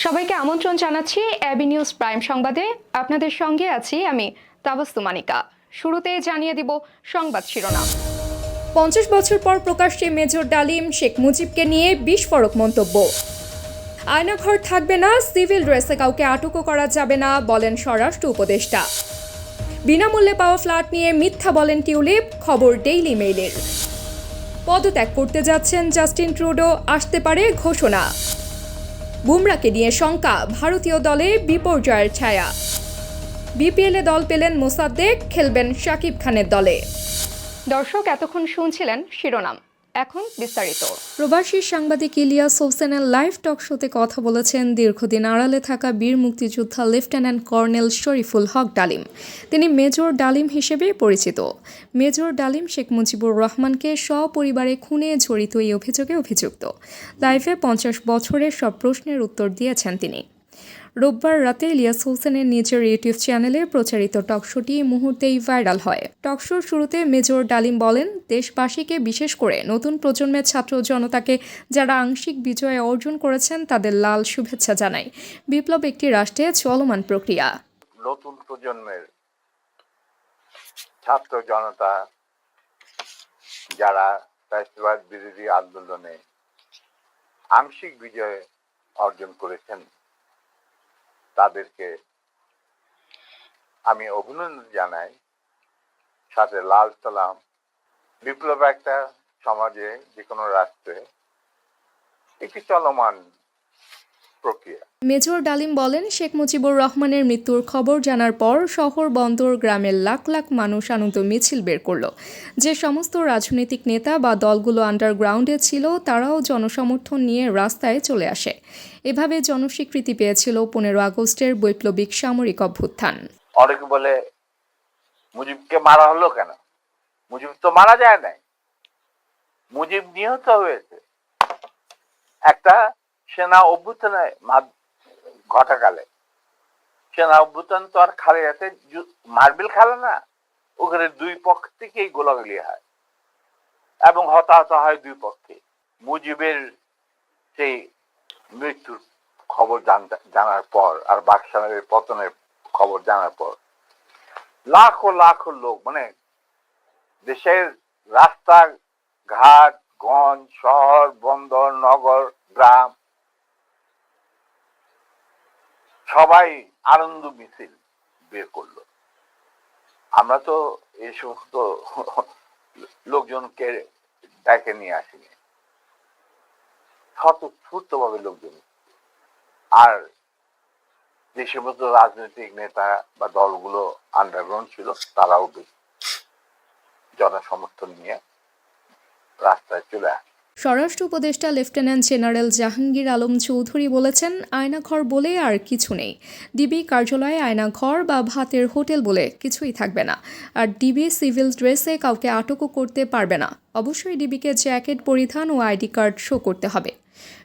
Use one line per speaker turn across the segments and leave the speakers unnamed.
সবাইকে আমন্ত্রণ জানাচ্ছি এবি নিউজ প্রাইম সংবাদে। আপনাদের সঙ্গে আছি আমি তাবাস্সুম মানিকা। শুরুতে জানিয়ে দিব সংবাদ শিরোনাম। 50 বছর পর প্রকাশ্যে মেজর ডালিম, শেখ মুজিবকে নিয়ে বিস্ফোরক মন্তব্য। আয়নাঘর থাকবে না, সিভিল ড্রেসে কাউকে আটকও করা যাবে না বলেন স্বরাষ্ট্র উপদেষ্টা। বিনামূল্যে পাওয়া ফ্ল্যাট নিয়ে মিথ্যা বলেন টিউলিপ, খবর ডেইলি মেইলের। পদত্যাগ করতে যাচ্ছেন জাস্টিন ট্রুডো, আসতে পারে ঘোষণা। বুমরাকে নিয়ে শঙ্কা, ভারতীয় দলে বিপর্যয়ের ছায়া। বিপিএলে দল পেলেন মোসাদ্দেক, খেলবেন শাকিব খানের দলে। দর্শক, এতক্ষণ শুনছিলেন শিরোনাম, এখন বিস্তারিত। প্রবাসী সাংবাদিক ইলিয়াস হোসেনের লাইভ টক শোতে কথা বলেছেন দীর্ঘদিন আড়ালে থাকা বীর মুক্তিযোদ্ধা লেফটেন্যান্ট কর্নেল শরীফুল হক ডালিম। তিনি মেজর ডালিম হিসেবে পরিচিত। মেজর ডালিম শেখ মুজিবুর রহমানকে সপরিবারে খুনে জড়িত এই অভিযোগে অভিযুক্ত। লাইভে 50 বছরের সব প্রশ্নের উত্তর দিয়েছেন তিনি। রোববার রাতে ইলিয়াস হোসেনের নিজের ইউটিউব চ্যানেলে প্রচারিত টকশোটি মুহূর্তেই ভাইরাল হয়। টকশোর শুরুতে মেজর ডালিম বলেন, দেশবাসীকে, বিশেষ করে নতুন প্রজন্মের ছাত্র জনতাকে যারা আংশিক বিজয় অর্জন করেছেন তাদের লাল শুভেচ্ছা জানাই। বিপ্লব একটি রাষ্ট্রে চলমান প্রক্রিয়া।
নতুন প্রজন্মের ছাত্র জনতা যারা ফ্যাসিবাদ বিরোধী আন্দোলনে আংশিক বিজয় অর্জন করেছেন তাদেরকে আমি অভিনন্দন জানাই, সাথে লাল সালাম। বিপ্লব একটা সমাজে, যে কোনো রাষ্ট্রে একটি চলমান প্রক্রিয়া।
মেজর ডালিম বলেন, শেখ মুজিবুর রহমানের মৃত্যুর খবর জানার পর শহর, বন্দর, গ্রামের লাখ লাখ মানুষ আনন্দ মিছিল বের করল। যে সমস্ত রাজনৈতিক নেতা বা দলগুলো আন্ডারগ্রাউন্ডে ছিল তারাও জনসমর্থন নিয়ে রাস্তায় চলে আসে। এভাবে জনস্বীকৃতি পেয়েছিল 15 আগস্টের বৈপ্লবিক সামরিক অভ্যুত্থান।
অনেকে বলে মুজিবকে মারা হলো কেন? মুজিব তো মারা যায় নাই, মুজিব নিহত হয়েছে একটা সেনা অভ্যুত্থানে ঘটাকালে। সেনা অভ্যুত্থান তো আর খালে যাতে মার্বেল খেলে না, ওখানে দুই পক্ষ থেকেই গোলাগুলি হয় এবং হতাহত হয় দুই পক্ষে। মুজিবের সেই মৃত্যুর খবর জানার পর আর বাকশালের পতনের খবর জানার পর লাখো লাখো লোক, মানে দেশের রাস্তা ঘাট, গঞ্জ, শহর, বন্দর, নগর, গ্রাম সবাই আনন্দ মিছিল বের করলো। আমরা তো এই সমস্ত লোকজনকে ডেকে নিয়ে আসিনি, স্বতঃস্ফূর্তভাবে লোকজন। আর যে সমস্ত রাজনৈতিক নেতা বা দলগুলো আন্ডারগ্রাউন্ড ছিল তারাও জনসমর্থন নিয়ে রাস্তায় চলে আসে।
স্বরাষ্ট্র উপদেষ্টা লেফটেন্যান্ট জেনারেল জাহাঙ্গীর আলম চৌধুরী বলেছেন, আয়নাঘর বলে আর কিছু নেই। ডিবি কার্যালয়ে আয়নাঘর বা ভাতের হোটেল বলে কিছুই থাকবে না। আর ডিবি সিভিল ড্রেসে কাউকে আটকও করতে পারবে না। অবশ্যই ডিবিকে জ্যাকেট পরিধান ও আইডি কার্ড শো করতে হবে।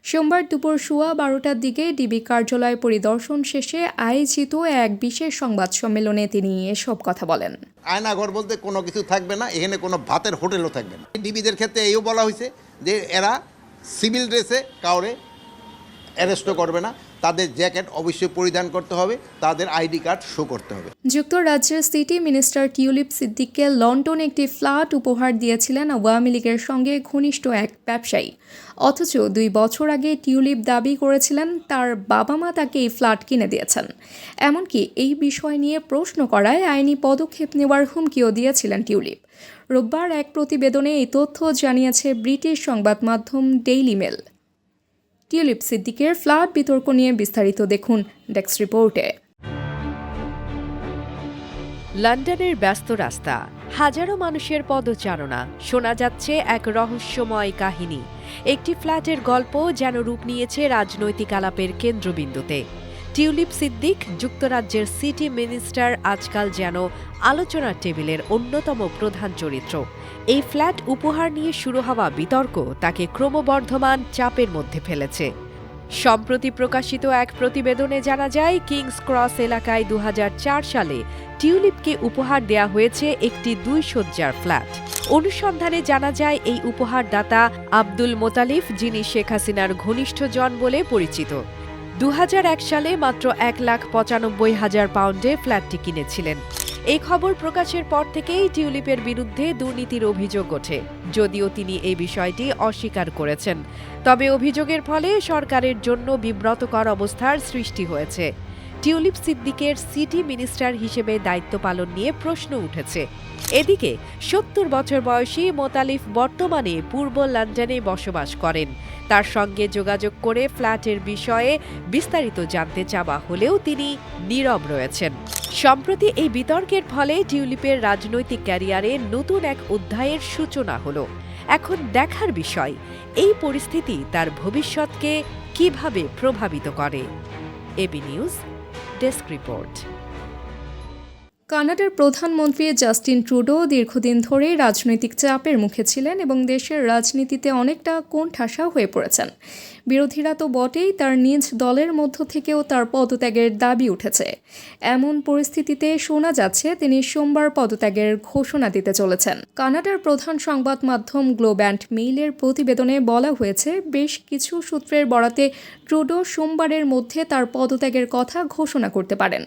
সোমবার দুপুর 12:15টার দিকে ডিবি কার্যালয় পরিদর্শন শেষে আয়োজিত এক বিশেষ সংবাদ সম্মেলনে তিনি এসব কথা বলেন।
আয়নাঘর বলতে কোনো কিছু থাকবে না, এখানে কোনো ভাতের হোটেলও থাকবে না। ডিবিদের ক্ষেত্রে এইও বলা হয়েছে যে এরা সিভিল ড্রেসে কাউরে অ্যারেস্টও করবে না, তাদের জ্যাকেট অবশ্যই পরিধান করতে হবে, তাদের আইডি কার্ড শো করতে হবে।
যুক্তরাজ্যের সিটি মিনিস্টার টিউলিপ সিদ্দিককে লন্ডনে একটি ফ্ল্যাট উপহার দিয়েছিলেন আওয়ামী লীগের সঙ্গে ঘনিষ্ঠ এক ব্যবসায়ী। অথচ 2 বছর আগে টিউলিপ দাবি করেছিলেন তার বাবা মা তাকে এই ফ্ল্যাট কিনে দিয়েছেন। এমনকি এই বিষয় নিয়ে প্রশ্ন করায় আইনি পদক্ষেপ নেওয়ার হুমকিও দিয়েছিলেন টিউলিপ। রোববার এক প্রতিবেদনে এই তথ্য জানিয়েছে ব্রিটিশ সংবাদ মাধ্যম ডেইলি মেল। টিউলিপ সিদ্দিকের ফ্ল্যাট বিতর্ক নিয়ে বিস্তারিত দেখুন ডেস্ক রিপোর্টে।
লন্ডনের ব্যস্ত রাস্তা, হাজারো মানুষের পদচারণা, শোনা যাচ্ছে এক রহস্যময় কাহিনী। একটি ফ্ল্যাটের গল্প যেন রূপ নিয়েছে রাজনৈতিক আলাপের কেন্দ্রবিন্দুতে। টিউলিপ সিদ্দিক, যুক্তরাজ্যের সিটি মিনিস্টার, আজকাল যেন আলোচনার টেবিলের অন্যতম প্রধান চরিত্র। এই ফ্ল্যাট উপহার নিয়ে শুরু হওয়া বিতর্ক তাকে ক্রমবর্ধমান চাপের মধ্যে ফেলেছে। সম্প্রতি প্রকাশিত এক প্রতিবেদনে জানা যায়, কিংস ক্রস এলাকায় 2004 সালে টিউলিপকে উপহার দেয়া হয়েছে একটি 2 শয্যার ফ্ল্যাট। অনুসন্ধানে জানা যায় এই উপহারদাতা আব্দুল মোতালিফ, যিনি শেখ হাসিনার ঘনিষ্ঠজন বলে পরিচিত। 2001 সালে মাত্র 1,95,000 পাউন্ডে ফ্ল্যাটটি কিনেছিলেন। এই খবর প্রকাশের পর থেকেই টিউলিপের বিরুদ্ধে দুর্নীতির অভিযোগ ওঠে, যদিও তিনি এই বিষয়টি অস্বীকার করেছেন। তবে অভিযোগের ফলে সরকারের জন্য বিব্রতকর অবস্থার সৃষ্টি হয়েছে। টিউলিপ সিদ্দিকের সিটি মিনিস্টার হিসেবে দায়িত্ব পালন নিয়ে প্রশ্ন উঠেছে। এদিকে 70 বছর বয়সী মোতালিফ বর্তমানে পূর্ব লন্ডনে বসবাস করেন। তার সঙ্গে যোগাযোগ করে ফ্ল্যাটের বিষয়ে বিস্তারিত জানতে চাওয়া হলেও তিনি নীরব রয়েছেন। সম্প্রতি এই বিতর্কের ফলে টিউলিপের রাজনৈতিক ক্যারিয়ারে নতুন এক অধ্যায়ের সূচনা হলো। এখন দেখার বিষয়, এই পরিস্থিতি তার ভবিষ্যৎকে কিভাবে প্রভাবিত করে। AB news desk report.
কানাডার প্রধানমন্ত্রী জাস্টিন ট্রুডো দীর্ঘদিন ধরেই রাজনৈতিক চাপের মুখে ছিলেন এবং দেশের রাজনীতিতে অনেকটা কোণঠাসা হয়ে পড়েছেন। বিরোধীরা তো বটেই, তার নিজ দলের মধ্য থেকেও তার পদত্যাগের দাবি উঠেছে। এমন পরিস্থিতিতে শোনা যাচ্ছে তিনি সোমবার পদত্যাগের ঘোষণা দিতে চলেছেন। কানাডার প্রধান সংবাদ মাধ্যম গ্লোব অ্যান্ড মেইলের প্রতিবেদনে বলা হয়েছে, বেশ কিছু সূত্রের বরাতে ট্রুডো সোমবারের মধ্যে তার পদত্যাগের কথা ঘোষণা করতে পারেন।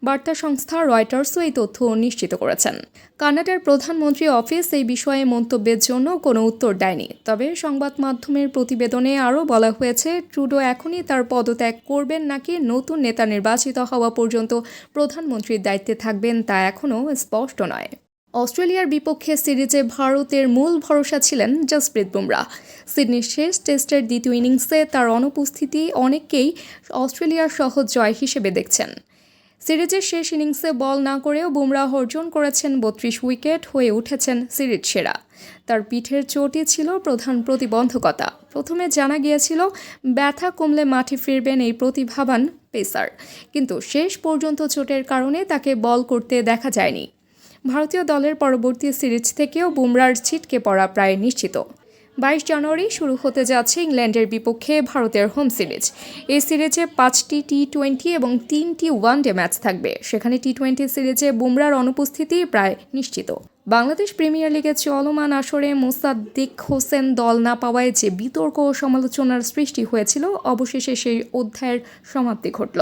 বার্তা সংস্থা রয়টার্সও এই তথ্য নিশ্চিত করেছেন। কানাডার প্রধানমন্ত্রী অফিস এই বিষয়ে মন্তব্যের জন্য কোনো উত্তর দেয়নি। তবে সংবাদ মাধ্যমের প্রতিবেদনে আরও বলা হয়েছে, ট্রুডো এখনই তার পদত্যাগ করবেন নাকি নতুন নেতা নির্বাচিত হওয়া পর্যন্ত প্রধানমন্ত্রীর দায়িত্বে থাকবেন তা এখনও স্পষ্ট নয়। অস্ট্রেলিয়ার বিপক্ষে সিরিজে ভারতের মূল ভরসা ছিলেন জসপ্রীত বুমরাহ। সিডনির শেষ টেস্টের দ্বিতীয় ইনিংসে তার অনুপস্থিতি অনেককেই অস্ট্রেলিয়ার সহজ জয় হিসেবে দেখছেন। সিরিজের শেষ ইনিংসে বল না করেও বুমরাহ অর্জন করেছেন 32 উইকেট, হয়ে উঠেছেন সিরিজ সেরা। তার পিঠের চোটই ছিল প্রধান প্রতিবন্ধকতা। প্রথমে জানা গিয়েছিল ব্যথা কমলে মাঠে ফিরবেন এই প্রতিভাবান পেসার, কিন্তু শেষ পর্যন্ত চোটের কারণে তাকে বল করতে দেখা যায়নি। ভারতীয় দলের পরবর্তী সিরিজ থেকেও বুমরাহর ছিটকে পড়া প্রায় নিশ্চিত। 22 জানুয়ারি শুরু হতে যাচ্ছে ইংল্যান্ডের বিপক্ষে ভারতের হোম সিরিজ। এই সিরিজে 5টি টি-20 এবং 3টি ওয়ানডে ম্যাচ থাকবে। সেখানে টি-20 সিরিজে বুমরাহর অনুপস্থিতি প্রায় নিশ্চিত। বাংলাদেশ প্রিমিয়ার লিগে চলমান আসরে মোসাদ্দেক হোসেন দল না পাওয়ায় যে বিতর্ক ও সমালোচনার সৃষ্টি হয়েছিল, অবশেষে সেই অধ্যায়ের সমাপ্তি ঘটল।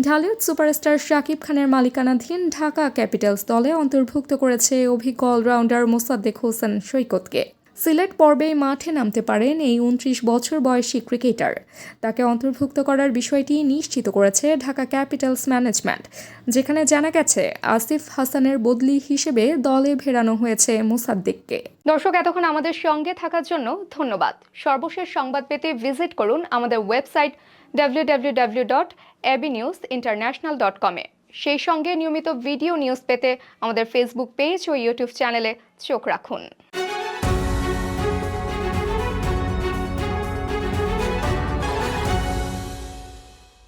ঢালিউড সুপারস্টার শাকিব খানের মালিকানাধীন ঢাকা ক্যাপিটালস দলে অন্তর্ভুক্ত করেছে অভিজ্ঞ অলরাউন্ডার মোসাদ্দেক হোসেন সৈকতকে। সিলেট পর্বেই মাঠে নামতে পারেন এই 29 বছর বয়সী ক্রিকেটার। তাকে অন্তর্ভুক্ত করার বিষয়টি নিশ্চিত করেছে ঢাকা ক্যাপিটালস ম্যানেজমেন্ট, যেখানে জানা গেছে আসিফ হাসানের বদলি হিসেবে দলে ফেরানো হয়েছে মোসাদ্দেককে। দর্শক, এতক্ষণ আমাদের সঙ্গে থাকার জন্য ধন্যবাদ। সর্বশেষ সংবাদ পেতে ভিজিট করুন আমাদের ওয়েবসাইট www.abnewsinternational.com এ। সেই সঙ্গে নিয়মিত ভিডিও নিউজ পেতে আমাদের ফেসবুক পেজ ও ইউটিউব চ্যানেলে চোখ রাখুন।